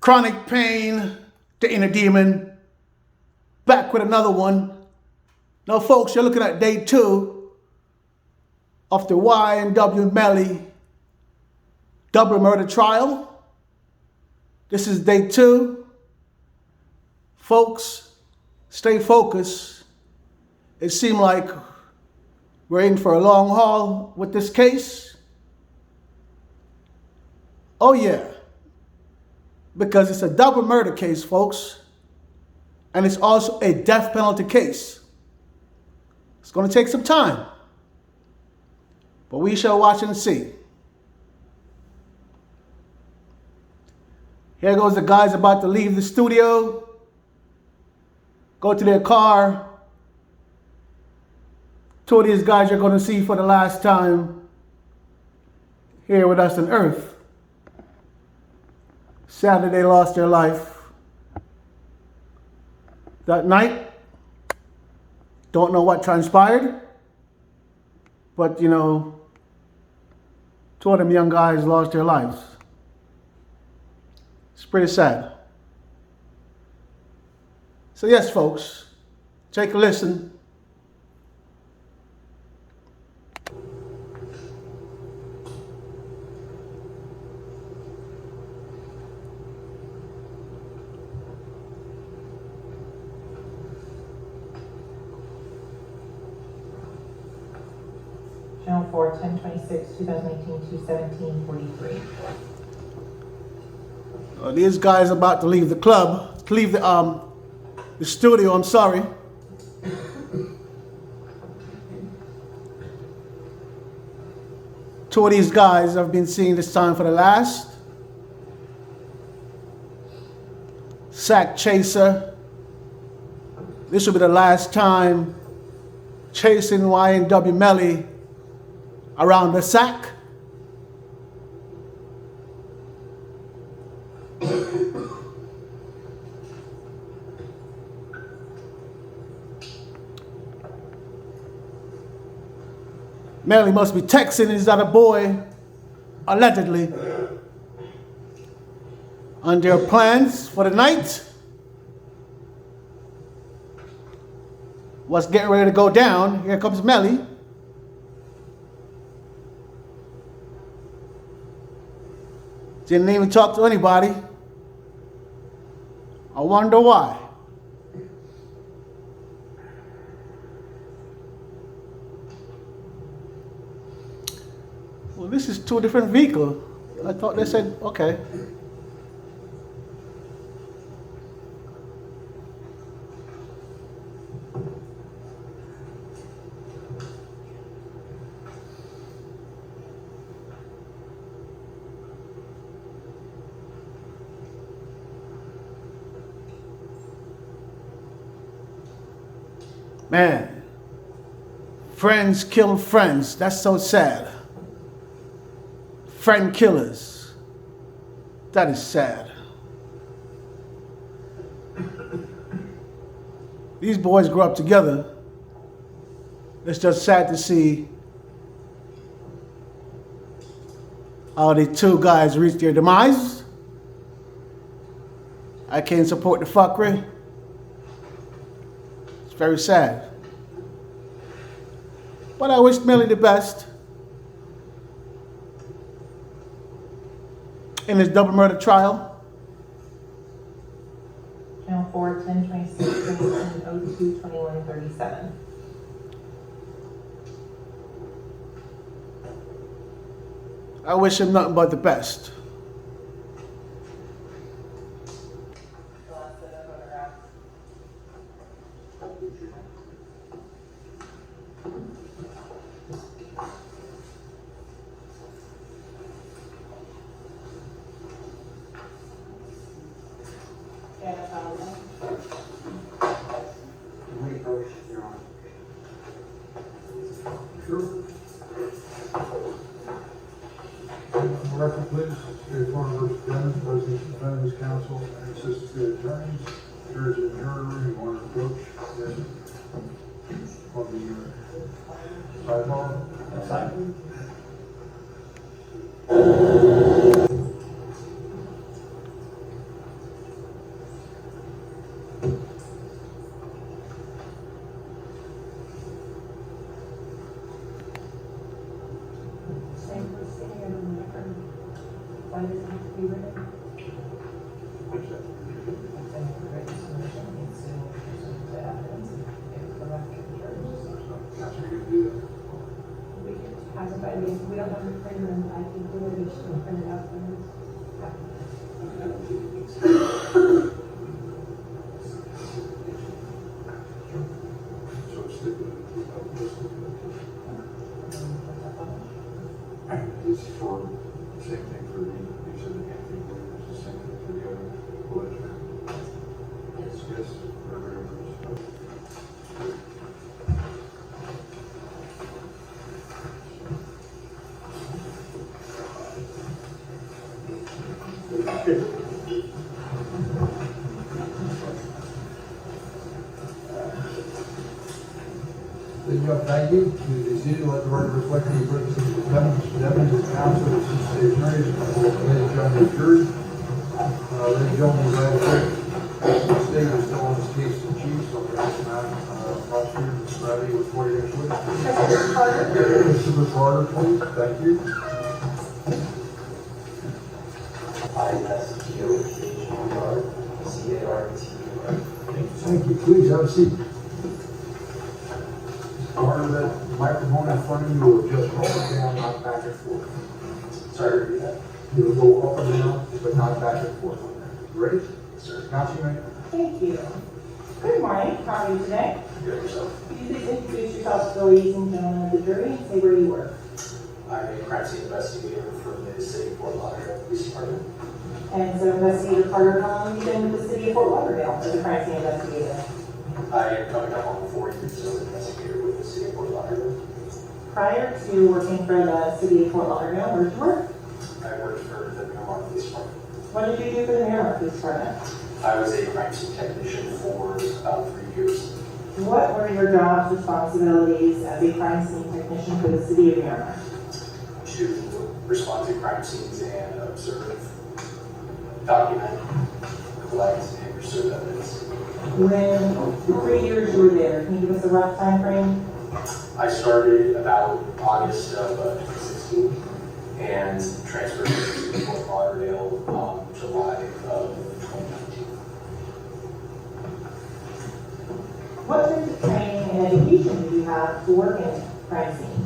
Chronic pain, the inner demon, back with another one. Now folks, you're looking at day 2 of the YNW Melly double murder trial. This is day 2. Folks, stay focused. It seemed like we're in for a long haul with this case. Oh yeah. Because it's a double murder case, folks. And it's also a death penalty case. It's going to take some time. But we shall watch and see. Here goes the guys about to leave the studio. Go to their car. 2 of these guys you're going to see for the last time here with us on Earth. Sadly, they lost their life that night. Don't know what transpired. But, you know, 2 of them young guys lost their lives. It's pretty sad. So yes, folks, take a listen. Channel 4, 1026, 2018, 217, 43. These guys about to leave the club, to leave the studio, I'm sorry. Two of these guys I've been seeing this time for the last. Sack chaser. This will be the last time chasing YNW Melly around the sack. Melly must be texting his other boy, allegedly, on their plans for the night. What's getting ready to go down? Here comes Melly. Didn't even talk to anybody. I wonder why. Well, this is 2 different vehicles. I thought they said, okay. Man, friends kill friends. That's so sad. Friend killers. That is sad. These boys grew up together. It's just sad to see how the 2 guys reached their demise. I can't support the fuckery. It's very sad. But I wish Melly the best in his double murder trial. Channel 4, 1026, 2002, 2137. I wish him nothing but the best. Record, please. State Farm vs. Jones, President of the Defendant's Counsel, and Assistant State Attorneys. There is a jury, you want to approach this on the sidebar. Side. Why does it have to be written? What's that? And the written submission needs to preserve the evidence if the record shows. That's what you do that. We can have it by me, we don't have to print them, I can do it, each and print it out for you. So it's stipulated. It's for, same thing for the, you said the campaign, it's the same thing for the other legislature. Yes, everybody agrees. Thank you. It's easy to let the record reflect the purpose of the defendants of counsel, the assistant attorneys, ladies and gentlemen, the jury. Ladies and gentlemen, we're glad the state is still on this case in chief, so I'm going to ask now, prosecutor, Ms. Bradley, with 40 next witness. Mr. Carter, please. Thank you. Thank you. Please have a seat. Carter, that microphone in front of you will just roll it down, not back and forth. Sorry to repeat that. It will go up and down, but not back and forth. Ready? Yes, sir. Councilman? Thank you. Good morning, how are you today? Good yourself. Could you please introduce yourself to the ladies and gentlemen of the jury and say where you work? I'm a crime scene investigator from the city of Fort Lauderdale Police Department. And so Investigator Carter, how long have you been with the city of Fort Lauderdale as a crime scene investigator? I am coming up on 4 years as an investigator with the city of Fort Lauderdale. Prior to working for the city of Fort Lauderdale, where did you work? I worked for the Miramar Police Department. What did you do for the Miramar Police Department? I was a crime scene technician for about 3 years. What were your jobs, responsibilities as a crime scene technician for the city of Miramar? To respond to crime scenes and observe, document, collect, and preserve evidence. When the 3 years you were there, can you give us a rough time frame? I started about August of 2016 and transferred to Fort Lauderdale July of 2019. What types of training and education did you have to work in crime scene?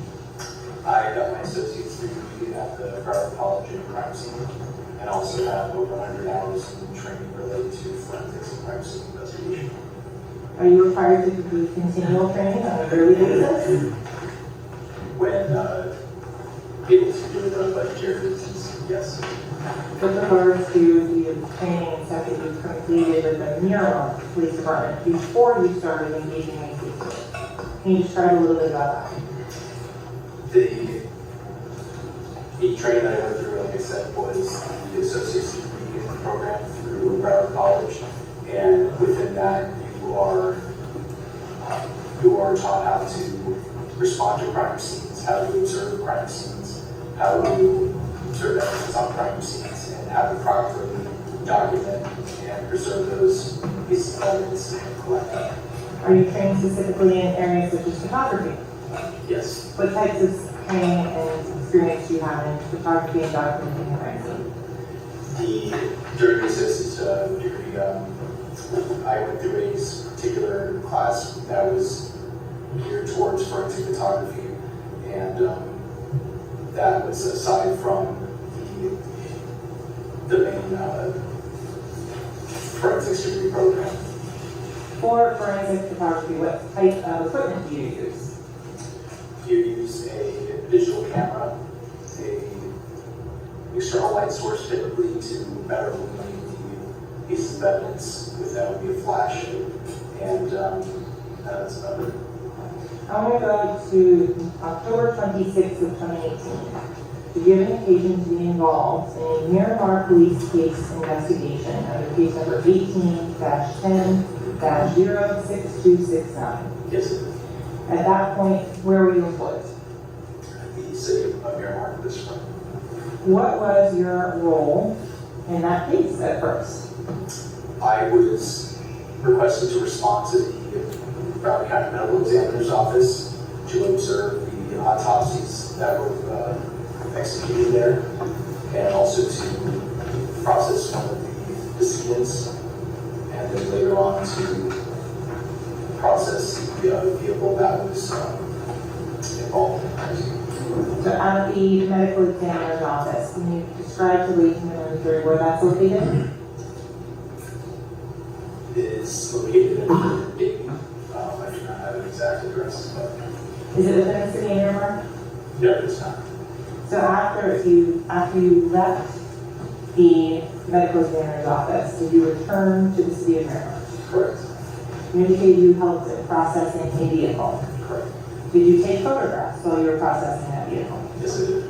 I got my associate's degree at the Broward College in crime scene and also have over 100 hours in training related to forensics and crime scene investigation. Are you required to do continual training on a daily basis? When able to do it on a budgetary basis, yes. With regards to the training and stuff that you've completed with the Miramar Police Department before you started engaging in cases, can you describe a little bit about that? The training that I went through, like I said, was the associate's degree in the program through Broward College, and within that, you are taught how to respond to crime scenes, how to observe crime scenes, how to observe evidence on crime scenes, and how to properly document and preserve those pieces of evidence and collect them. Are you trained specifically in areas such as photography? Yes. What types of training and experience do you have in photography and documenting a crime scene? During the associate's degree, I went through a particular class that was geared towards forensic photography, and that was aside from the main forensics degree program. For forensic photography, what type of equipment do you use? You use a digital camera, a external light source typically to better illuminate the pieces of evidence. That would be a flash, and that's about it. I want to go to October 26th of 2018. Did you have an occasion to be involved in a Miramar police case investigation under case number 18-10-06269? Yes, sir. At that point, where were you employed? At the city of Miramar Police Department. What was your role in that case at first? I was requested to respond to the Broward County Medical Examiner's Office to observe the autopsies that were executed there, and also to process one of the decedents, and then later on to process the vehicle that was involved in the crime. So at the medical examiner's office, can you describe to ladies and gentlemen jury where that's located? It is located in Dayton. I do not have an exact address, but Is it within the city of Miramar? no, it's not. So after you left the medical examiner's office, did you return to the city of Miramar? Correct. You indicated you helped in processing a vehicle. Correct. Did you take photographs while you were processing that vehicle? Yes, it is.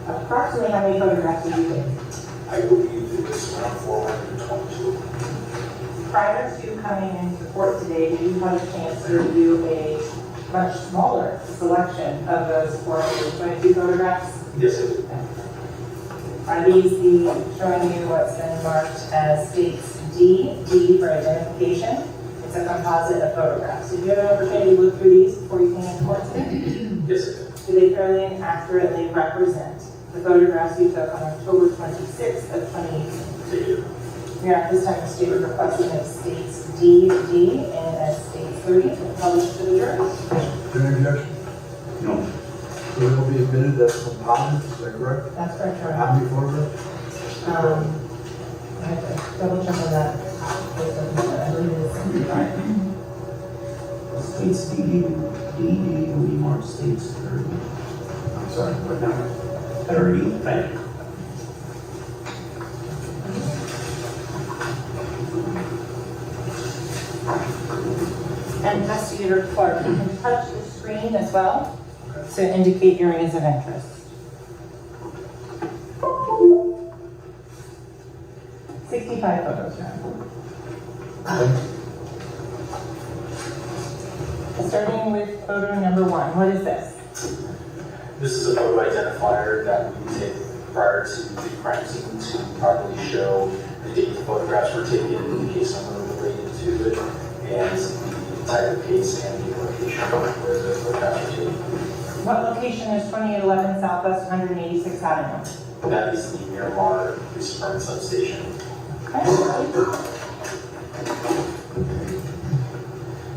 Approximately how many photographs did you take? I believe it was around 422. Prior to coming into court today, did you have a chance to review a much smaller selection of those 422 photographs? Yes, it is. Are these showing you what's been marked as states D for identification? It's a composite of photographs. Did you have an opportunity to look through these before you came into court today? Yes, it is. Do they fairly and accurately represent the photographs you took on October 26th of 2018? They do. Here at this time, the state is requesting that states D and as states 30 published to the jury. Any objection? No. So it'll be admitted that's composite, is that correct? That's correct, Your Honor. How many photographs? I have to double check on that. I believe it is 65. States DD, and we mark states 30. I'm sorry, what number? 30, thank you. And Investigator Clark, you can touch the screen as well to indicate areas of interest. 65 photos, Your Honor. Starting with photo number 1, what is this? This is a photo identifier that we take prior to the crime scene to properly show the date the photographs were taken, the case number related to it, and the type of case and the location where the photographs were taken. What location is 2811 Southwest 186th Avenue? That is the Miramar Police Department substation.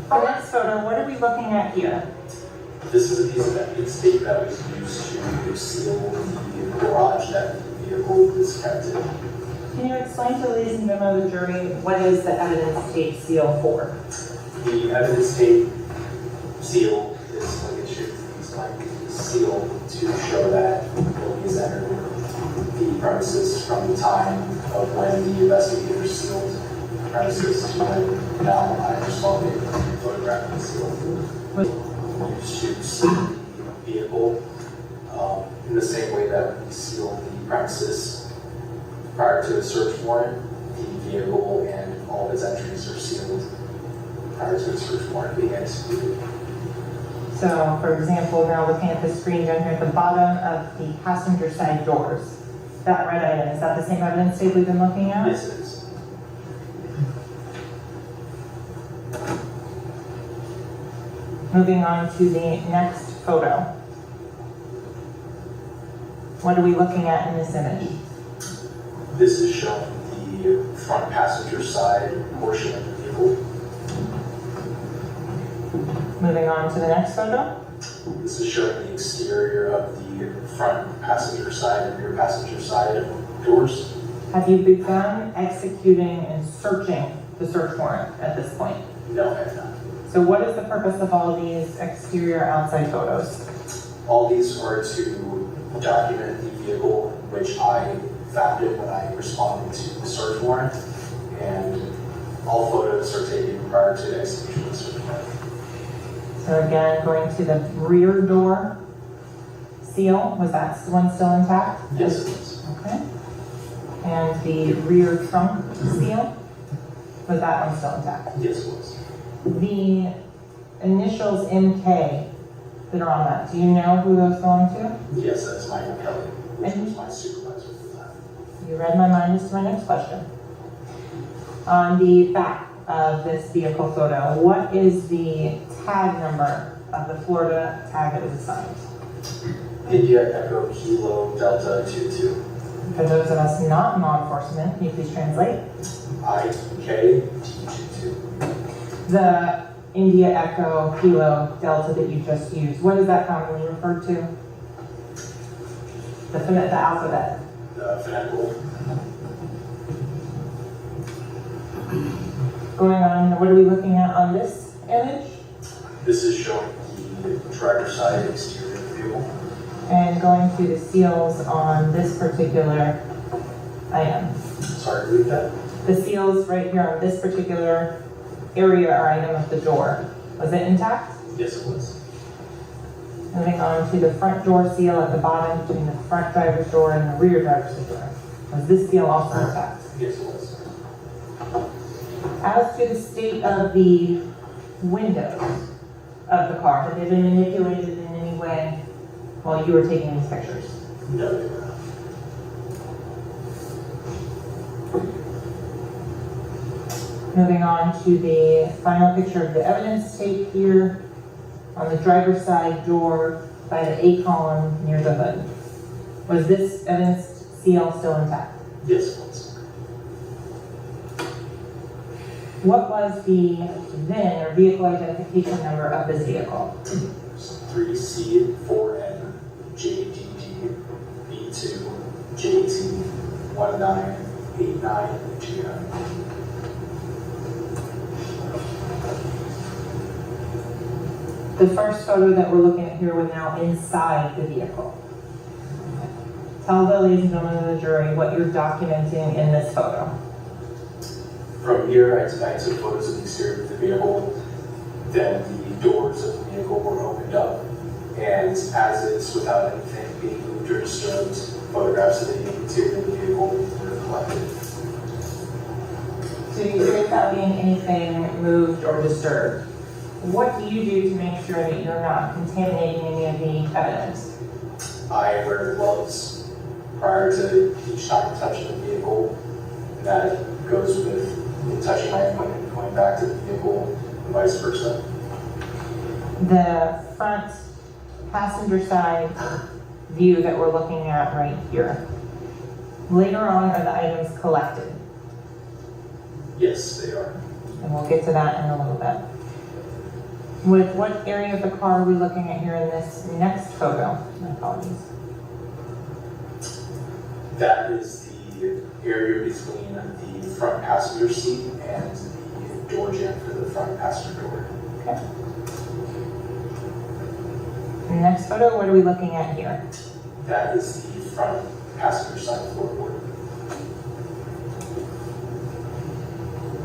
The next photo, what are we looking at here? This is a piece of evidence tape that was used to seal the garage that the vehicle was kept in. Can you explain to ladies and gentlemen of the jury what is the evidence tape seal for? The evidence tape seal is like it should be like a seal to show that nobody has entered the premises from the time of when the investigators sealed the premises to when now I responded and photographed the seal. Used to seal the vehicle in the same way that we seal the premises prior to a search warrant. The vehicle and all of its entries are sealed prior to a search warrant being executed. So, for example, now looking at the screen down here at the bottom of the passenger side doors, that red item, is that the same evidence tape we've been looking at? Yes, it is. Moving on to the next photo. What are we looking at in this image? This is showing the front passenger side portion of the vehicle. Moving on to the next photo. This is showing the exterior of the front passenger side and rear passenger side doors. Have you begun executing and searching the search warrant at this point? No, I have not. So what is the purpose of all these exterior outside photos? All these are to document the vehicle, which I found it when I responded to the search warrant, and all photos are taken prior to the execution of the search warrant. So again, going to the rear door seal, was that one still intact? Yes, it is. Okay. And the rear trunk seal, was that one still intact? Yes, it was. The initials MK that are on that, do you know who those belong to? Yes, that's Michael Kelly, which was my supervisor at the time. You read my mind as to my next question. On the back of this vehicle photo, what is the tag number of the Florida tag that was assigned? India Echo Kilo Delta 22. For those of us not in law enforcement, can you please translate? IK-T22. The India Echo Kilo Delta that you just used, what is that commonly referred to? The alphabet. The phonetical. Going on, what are we looking at on this image? This is showing the driver's side exterior of the vehicle. And going to the seals on this particular item. Sorry, read that. The seals right here on this particular area or item of the door, was it intact? Yes, it was. Moving on to the front door seal at the bottom between the front driver's door and the rear driver's door. Was this seal also intact? Yes, it was. As to the state of the windows of the car, have they been manipulated in any way while you were taking these pictures? No, they were not. Moving on to the final picture of the evidence tape here on the driver's side door by the A column near the hood. Was this evidence seal still intact? Yes, it was. What was the VIN or vehicle identification number of this vehicle? 3C4N JDD B2 JT 198929. The first photo that we're looking at here was now inside the vehicle. Tell the ladies and gentlemen of the jury what you're documenting in this photo. From here, I took photos of the exterior of the vehicle. Then the doors of the vehicle were opened up. And as is, without anything being moved or disturbed, photographs of the interior of the vehicle were collected. So you say without being anything moved or disturbed. What do you do to make sure that you're not contaminating any of the evidence? I wear gloves prior to each time touching the vehicle. That goes with me touching my equipment, going back to the vehicle, and vice versa. The front passenger side view that we're looking at right here. Later on are the items collected, Yes, they are. and we'll get to that in a little bit. With what area of the car are we looking at here in this next photo? My apologies. That is the area between the front passenger seat and the door jamb for the front passenger door. Okay. The next photo, what are we looking at here? That is the front passenger side floorboard.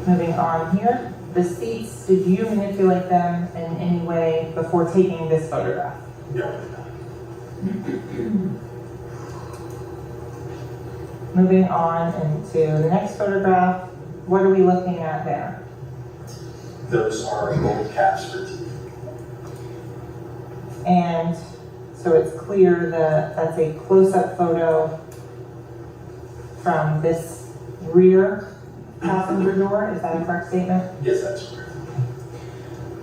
Moving on here, the seats, did you manipulate them in any way before taking this photograph? No, they're not. Moving on into the next photograph, what are we looking at there? Those are gold caps for teeth. And so it's clear that that's a close-up photo from this rear passenger door. Is that a correct statement? Yes, that's correct.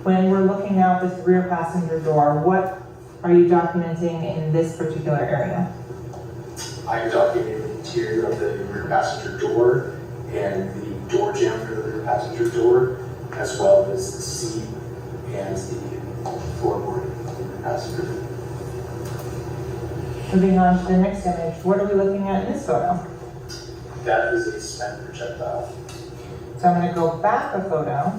When we're looking out this rear passenger door, what are you documenting in this particular area? I documented the interior of the rear passenger door and the door jamb for the rear passenger door, as well as the seat and the floorboard of the rear passenger door. Moving on to the next image, what are we looking at in this photo? That is a spent projectile. So I'm going to go back a photo.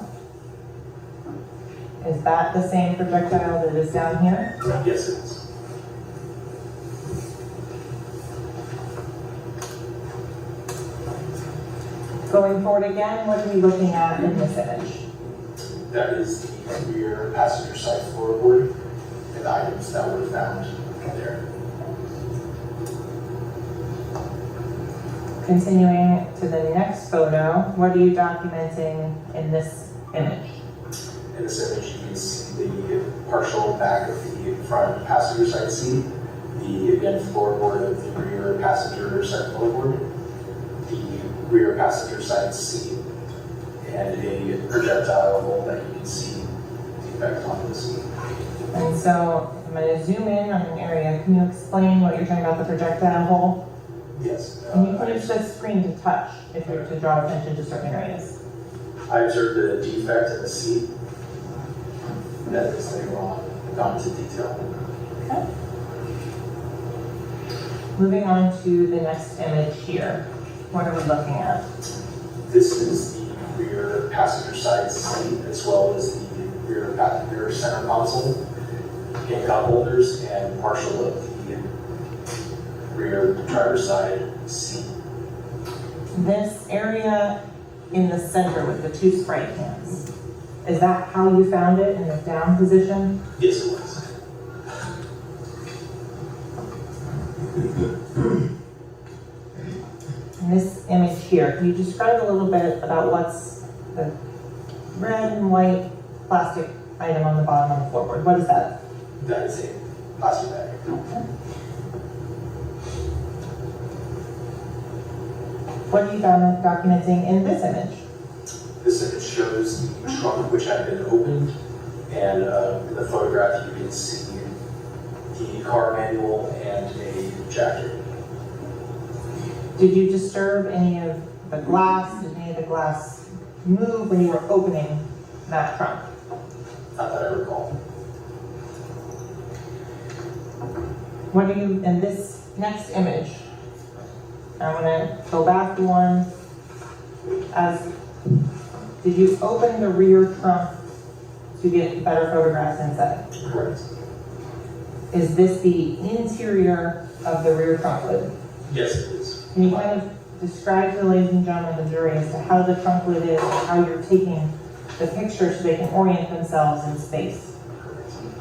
Is that the same projectile that is down here? Yes, it is. Going forward again, what are we looking at in this image? That is the rear passenger side floorboard and items that were found there. Continuing to the next photo, what are you documenting in this image? In this image, you can see the partial back of the front passenger side seat, the again floorboard of the rear passenger side floorboard, the rear passenger side seat, and a projectile hole that you can see defect on the seat. And so I'm going to zoom in on an area. Can you explain what you're talking about the projectile hole? Yes. And you can use the screen to touch if you're to draw attention to certain areas. I observed a defect in the seat that is later on gone into detail. Okay. Moving on to the next image here. What are we looking at? This is the rear passenger side seat as well as the rear center console, and cup holders, and partial of the rear driver's side seat. This area in the center with the two Sprite cans, is that how you found it in the down position? Yes, it was. In this image here, can you describe a little bit about what's the red and white plastic item on the bottom of the floorboard? What is that? That is a plastic bag. What are you documenting in this image? This image shows the trunk which had been opened, and in the photograph you can see the car manual and a jacket. Did you disturb any of the glass? Did any of the glass move when you were opening that trunk? Not that I recall. What are you, in this next image, I'm gonna go back to one. Did you open the rear trunk to get better photographs inside? Correct. Is this the interior of the rear trunk lid? Yes, it is. Can you kind of describe to the ladies and gentlemen of the jury as to how the trunk lid is, and how you're taking the picture so they can orient themselves in space?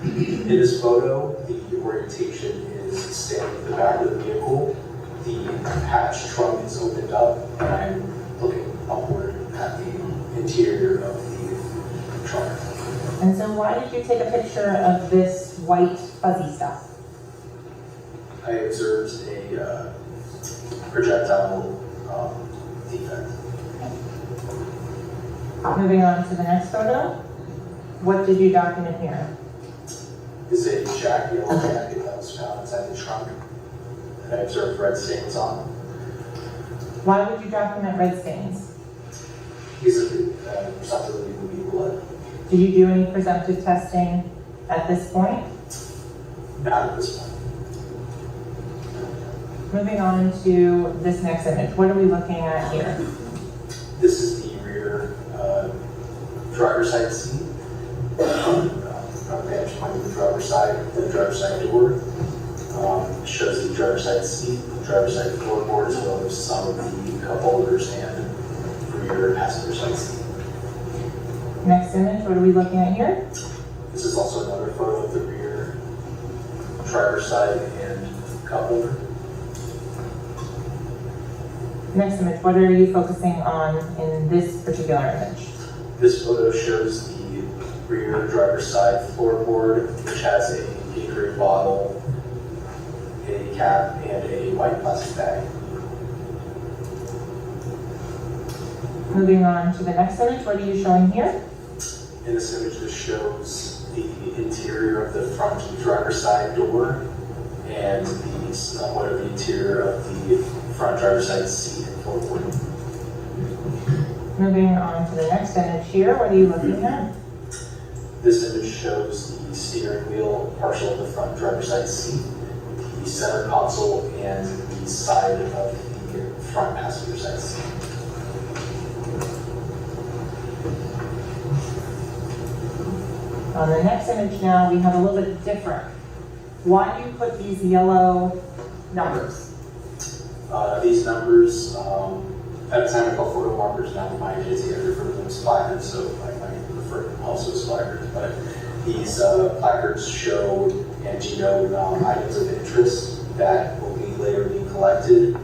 In this photo, the orientation is standing at the back of the vehicle. The hatch trunk is opened up, and I'm looking upward at the interior of the trunk. And so why did you take a picture of this white fuzzy stuff? I observed a projectile defect. Moving on to the next photo. What did you document here? Is a yellow jacket that was found inside the trunk, and I observed red stains on it. Why would you document red stains? These are presumptively would be blood. Did you do any presumptive testing at this point? Not at this point. Moving on to this next image. What are we looking at here? This is the rear driver's side seat. Front vantage point of the driver's side door. Shows the driver's side seat, driver's side floorboard, as well as some of the cup holders and rear passenger side seat. Next image, what are we looking at here? This is also another photo of the rear driver's side and cup holder. Next image, what are you focusing on in this particular image? This photo shows the rear driver's side floorboard, which has a Gatorade bottle, a cap, and a white plastic bag. Moving on to the next image, what are you showing here? In this image, this shows the interior of the front driver's side door and somewhat of the interior of the front driver's side seat and floorboard. Moving on to the next image here, what are you looking at? This image shows the steering wheel, partial of the front driver's side seat, the center console, and the side of the front passenger side seat. On the next image now, we have a little bit different. Why do you put these yellow numbers? These numbers, at the time I call photo markers, now my agency I refer to them as placards, so I might refer to them also as placards. But these placards show and denote items of interest that will be later be collected,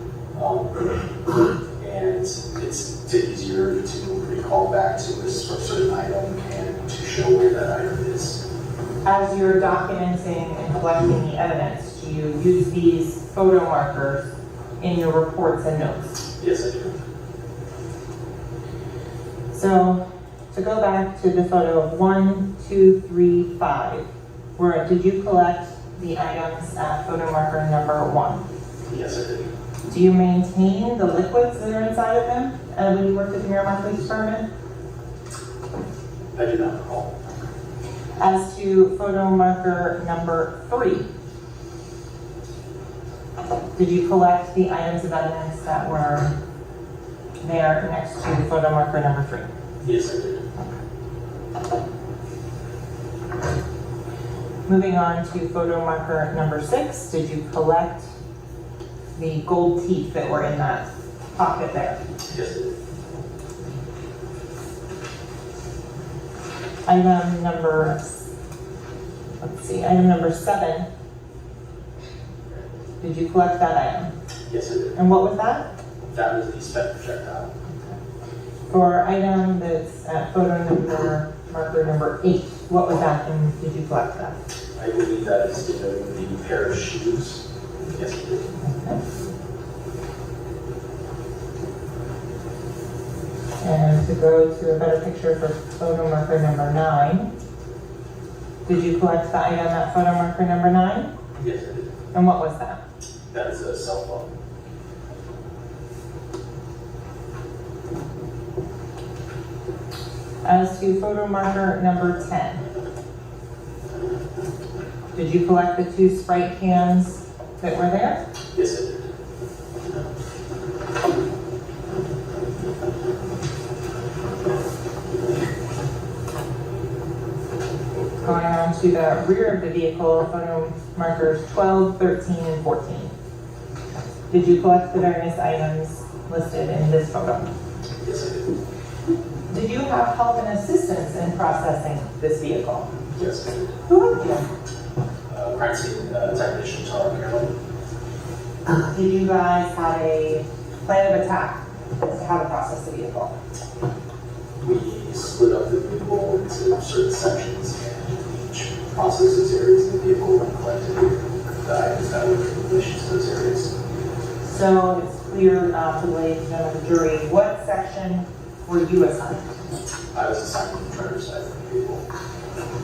and it's easier to recall back to a certain item and to show where that item is. As you're documenting and collecting the evidence, do you use these photo markers in your reports and notes? Yes, I do. So, to go back to the photo of 1, 2, 3, 5, where did you collect the items at photo marker number 1? Yes, I did. Do you maintain the liquids that are inside of them when you work with the Miramar Police Department? I do not recall. As to photo marker number 3, did you collect the items of evidence that were there next to photo marker number 3? Yes, I did. Moving on to photo marker number 6, did you collect the gold teeth that were in that pocket there? Yes, I did. Item number, item number 7, did you collect that item? Yes, I did. And what was that? That was the spent projectile. For item that's at photo number, marker number 8, what was that and did you collect that? I believe that is denoting the pair of shoes. Yes, I did. And to go to a better picture for photo marker number 9, did you collect the item at photo marker number 9? Yes, I did. And what was that? That is a cell phone. As to photo marker number 10, did you collect the 2 Sprite cans that were there? Yes, I did. Going on to the rear of the vehicle, photo markers 12, 13, and 14. Did you collect the various items listed in this photo? Yes, I did. Did you have help and assistance in processing this vehicle? Yes, I did. Who helped you? Crime scene technician Tara Melly. Did you guys have a plan of attack as to how to process the vehicle? We split up the vehicle into certain sections and each processes areas of the vehicle and collected the items that were in relation to those areas. So it's clear for the ladies and gentlemen of the jury, what section were you assigned? I was assigned to the driver's side of the vehicle.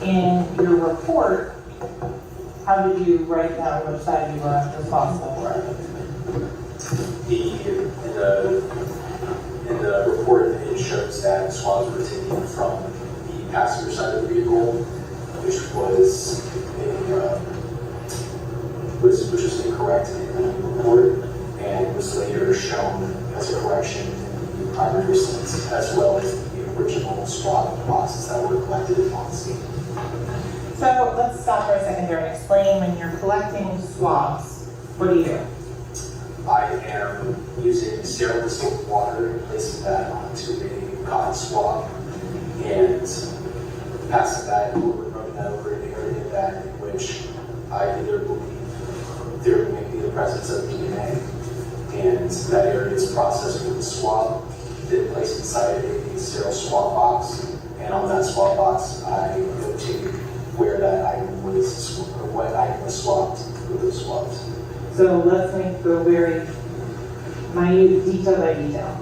In your report, how did you write down which side you were responsible for? In the report, it shows that swabs were taken from the passenger side of the vehicle, which was incorrect in the report, and was later shown as a correction in the primary receipts, as well as the original swab boxes that were collected on the scene. So let's stop for a second there and explain when you're collecting swabs, what do you do? I am using sterile distilled water and placing that onto a cotton swab and passing that over, running that over an area that in which I either believe there may be the presence of DNA, and that area is processed with a swab, then placed inside a sterile swab box, and on that swab box I notate where that item was, or what item was swabbed with those swabs. So let's go very minute, detail by detail.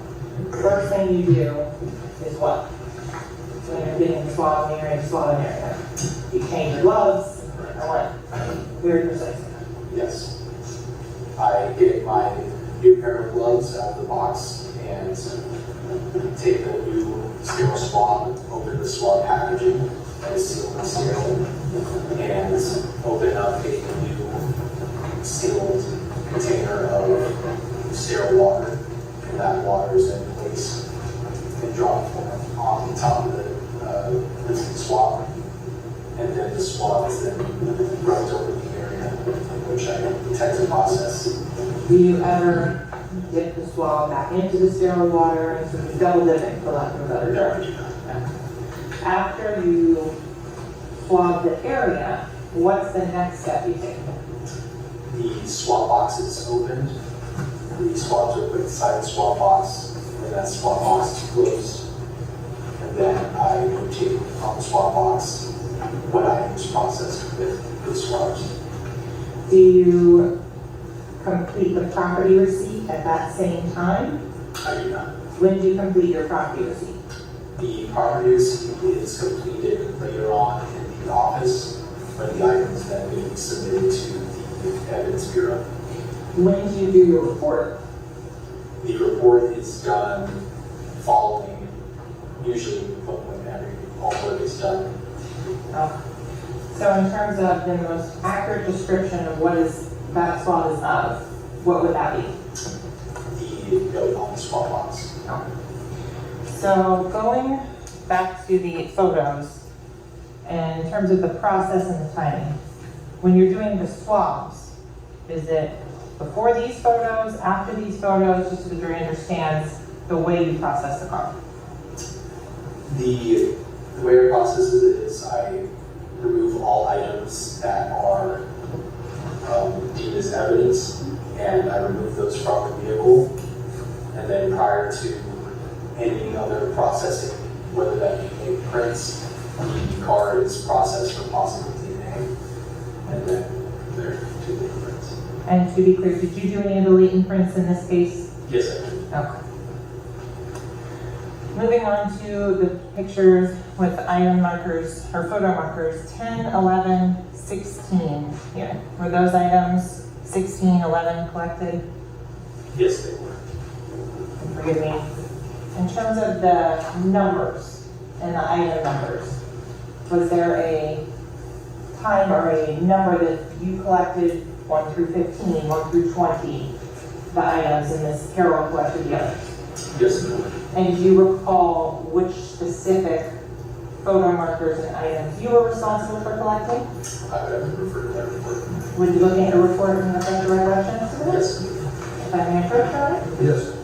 First thing you do is what? When you're getting the swab in the area, swab area. You change your gloves, or what? Very precise. Yes. I get my new pair of gloves out of the box and take the new sterile swab, open the swab packaging that is sealed and sterile, and open up a new sealed container of sterile water, and that water is then placed in drop form on the top of the swab, and then the swab is then rubbed over the area in which I detect and process. Do you ever dip the swab back into the sterile water and sort of double dip it, for lack of a better term? After you swab the area, what's the next step you take? The swab box is opened, the swabs are put inside the swab box, and that swab box is closed. And then I notate on the swab box what items processed with the swabs. Do you complete the property receipt at that same time? I do not. When do you complete your property receipt? The property receipt is completed later on in the office when the items then being submitted to the Evidence Bureau. When do you do your report? The report is done following, usually when all work is done. So in terms of the most accurate description of what is that spot is of, what would that be? The note on the spot box. So going back to the photos, and in terms of the process and the timing, when you're doing the swabs, is it before these photos, after these photos, just so the jury understands the way you process the car? The way I process it is I remove all items that are deemed as evidence, and I remove those from the vehicle. And then prior to any other processing, whether that be make prints, the car is processed for possible DNA, and then there are 2 different prints. And to be clear, did you do any of the latent prints in this case? Yes, I do. Okay. Moving on to the pictures with item markers, or photo markers, 10, 11, 16 here. Were those items 16, 11 collected? Yes, they were. Forgive me. In terms of the numbers and the item numbers, was there a time or a number that you collected 1 through 15, 1 through 20, the items, and Ms. Carroll collected the others? Yes, they were. And do you recall which specific photo markers and items you were responsible for collecting? I would have to refer to that report. Would you look at a report and refresh your recollection? Yes. If I may approach on it? Yes.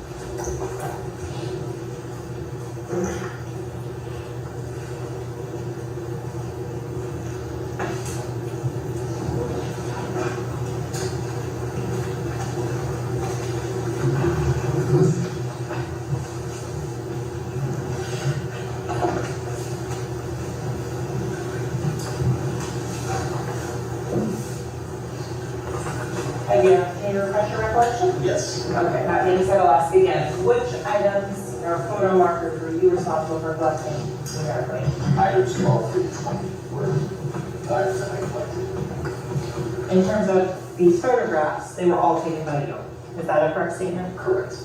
Again, can you refresh your recollection? Yes. Okay, that being said, I'll ask again. Which items or photo markers were you responsible for collecting numerically? Items 12 through 20 were the items that I collected. In terms of these photographs, they were all taken by you. Is that a correct statement? Correct.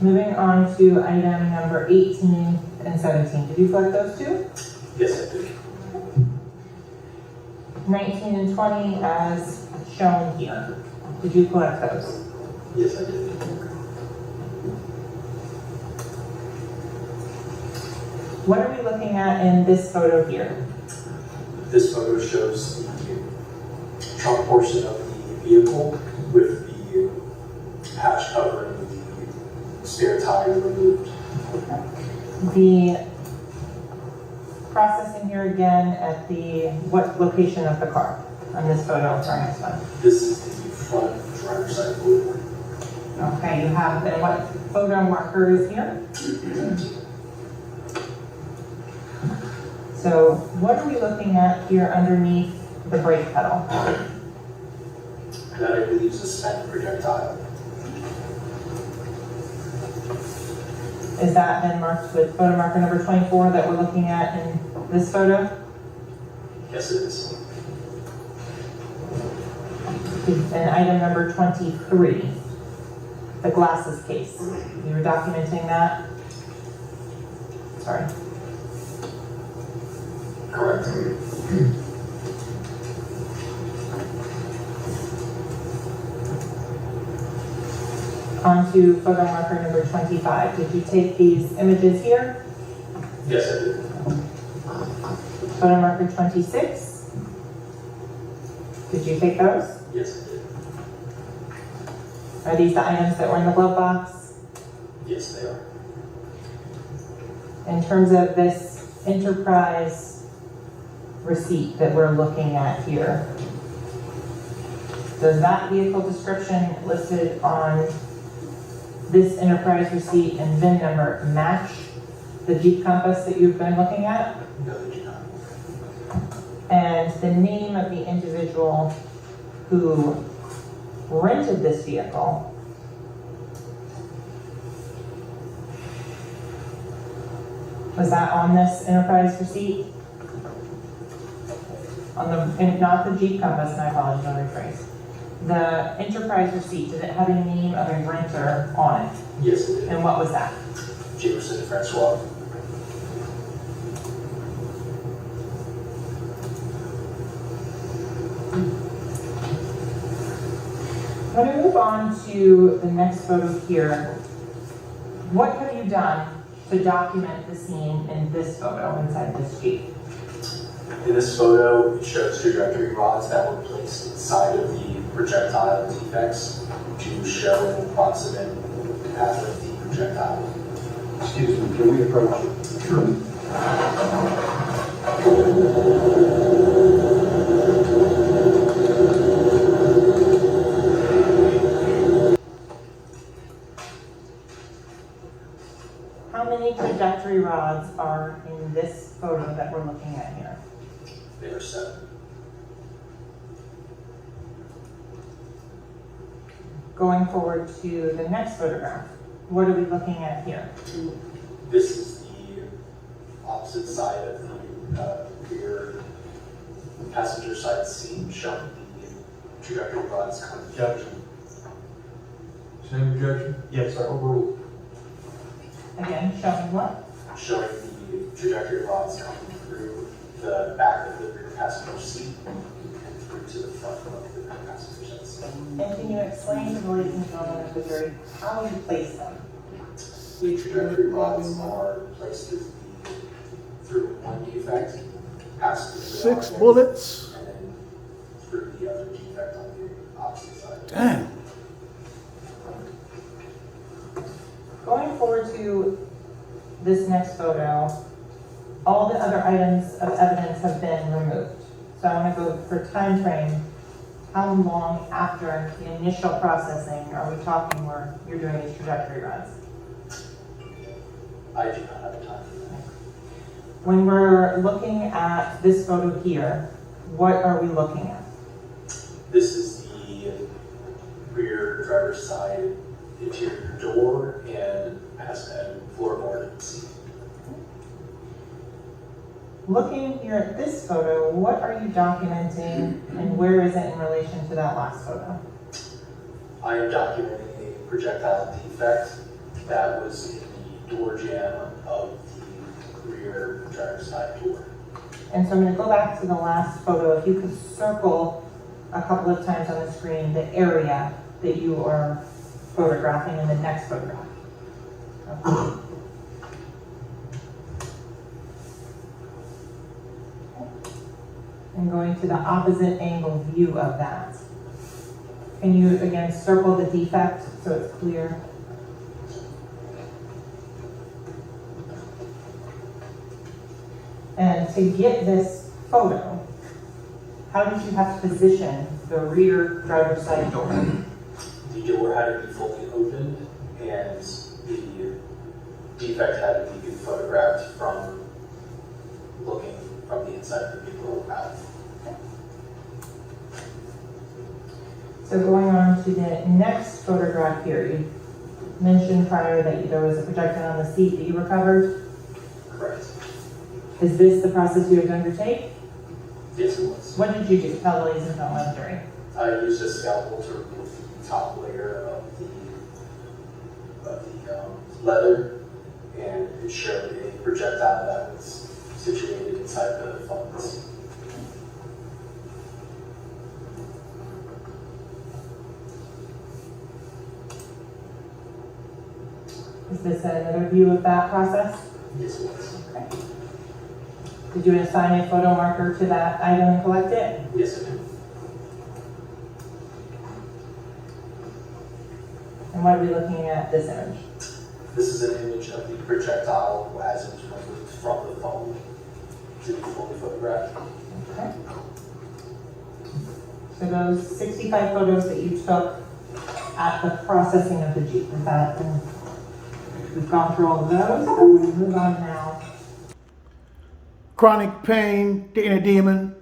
Moving on to item number 18 and 17. Did you collect those two? Yes, I did. 19 and 20 as shown here. Did you collect those? Yes, I did. What are we looking at in this photo here? This photo shows the trunk portion of the vehicle with the hatch covering the spare tire removed. The processing here again at the, what location of the car on this photo for our next one? This is the front driver's side board. Okay, you have, and what photo marker is here? So what are we looking at here underneath the brake pedal? That I believe is a spent projectile. Is that then marked with photo marker number 24 that we're looking at in this photo? Yes, it is. And item number 23, the glasses case. You were documenting that? Sorry. Correct. On to photo marker number 25. Did you take these images here? Yes, I did. Photo marker 26. Did you take those? Yes, I did. Are these the items that were in the glove box? Yes, they are. In terms of this enterprise receipt that we're looking at here, does that vehicle description listed on this enterprise receipt and VIN number match the Jeep Compass that you've been looking at? No, they do not. And the name of the individual who rented this vehicle, was that on this enterprise receipt? On the, and not the Jeep Compass, my apologies, I'll rephrase. The enterprise receipt, did it have a name of a renter on it? Yes, it did. And what was that? Jamerson and Francois. When we move on to the next photo here, what have you done to document the scene in this photo inside this Jeep? In this photo, it shows trajectory rods that were placed inside of the projectile defects to show an approximate path of the projectile. Excuse me, can we approach? Sure. How many trajectory rods are in this photo that we're looking at here? There are 7. Going forward to the next photograph, what are we looking at here? This is the opposite side of the rear passenger side seat, showing the trajectory rods coming. Objection. Same objection? Yes, sir. Overruled. Again, showing what? Showing the trajectory rods coming through the back of the rear passenger seat and through to the front of the rear passenger seat. And can you explain to the ladies and gentlemen of the jury how you place them? The trajectory rods are placed through one defect, past the 6 rear bullets. and then through the other defect on the opposite side. Damn. Going forward to this next photo, all the other items of evidence have been removed. So I want to go for time frame. How long after the initial processing are we talking where you're doing these trajectory rods? I do not have a time for that. When we're looking at this photo here, what are we looking at? This is the rear driver's side interior door and floorboard seat. Looking here at this photo, what are you documenting and where is it in relation to that last photo? I am documenting a projectile defect that was in the door jamb of the rear driver's side door. And so I'm going to go back to the last photo. If you could circle a couple of times on the screen the area that you are photographing in the next photograph. Okay. And going to the opposite angle view of that. Can you again circle the defect so it's clear? And to get this photo, how did you have to position the rear driver's side door? The door had to be fully opened and the defect had to be photographed from looking from the inside of the vehicle out. So going on to the next photograph here, you mentioned prior that there was a projectile on the seat that you recovered. Correct. Is this the process you had to undertake? Yes, it was. What did you do? Tell the ladies and gentlemen of the jury. I used a scalpel to remove the top layer of the leather, and it showed a projectile that was situated inside the funds. Is this another view of that process? Yes, it was. Okay. Did you assign a photo marker to that item and collect it? Yes, it did. And what are we looking at this image? This is an image of the projectile as it was removed from the phone to be fully photographed. Okay. So those 65 photos that you took at the processing of the Jeep, is that, and we've gone through all of those, so we're going to move on now. Chronic pain, the inner demon.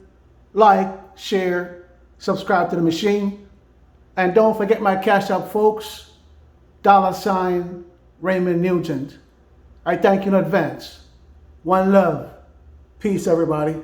Like, share, subscribe to the machine. And don't forget my cash app, folks. $ Raymond Nugent. I thank you in advance. One love. Peace, everybody.